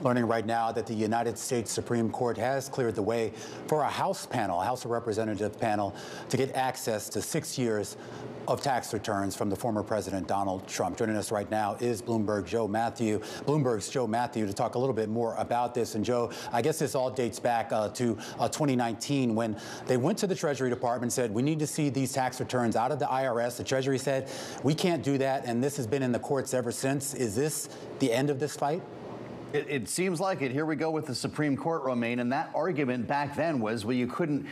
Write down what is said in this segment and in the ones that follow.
Learning right now that the United States Supreme Court has cleared the way for a House panel, a House of Representatives panel, to get access to 6 years of tax returns from the former President Donald Trump. Joining us right now is Bloomberg's Joe Mathieu to talk a little bit more about this. And Joe, I guess this all dates back to 2019 when they went to the Treasury Department and said, we need to see these tax returns out of the IRS. The Treasury said, we can't do that. And this has been in the courts ever since. Is this the end of this fight? It seems like it. Here we go with the Supreme Court, Romaine. And that argument back then was, well, you couldn't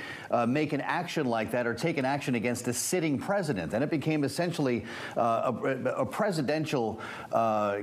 make an action like that or take an action against a sitting president. Then it became essentially a presidential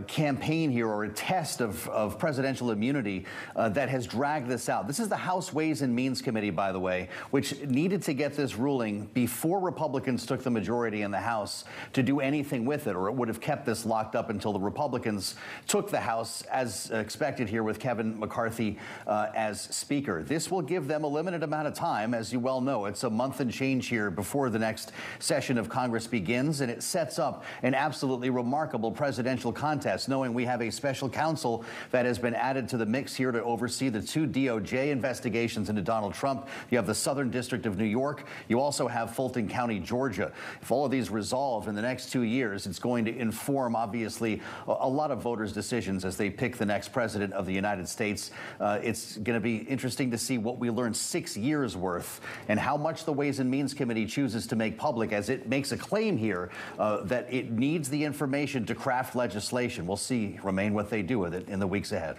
campaign here, or a test of presidential immunity that has dragged this out. This is the House Ways and Means Committee, by the way, which needed to get this ruling before Republicans took the majority in the House to do anything with it, or it would have kept this locked up until the Republicans took the House, as expected here with Kevin McCarthy as Speaker. This will give them a limited amount of time. As you well know, it's a month and change here before the next session of Congress begins, and it sets up an absolutely remarkable presidential contest, knowing we have a special counsel that has been added to the mix here to oversee the 2 DOJ investigations into Donald Trump. You have the Southern District of New York. You also have Fulton County, Georgia. If all of these resolve in the next 2 years, it's going to inform, obviously, a lot of voters' decisions as they pick the next president of the United States. It's going to be interesting to see what we learn 6 years worth and how much the Ways and Means Committee chooses to make public, as it makes a claim here that it needs the information to craft legislation. We'll see, Romaine, what they do with it in the weeks ahead.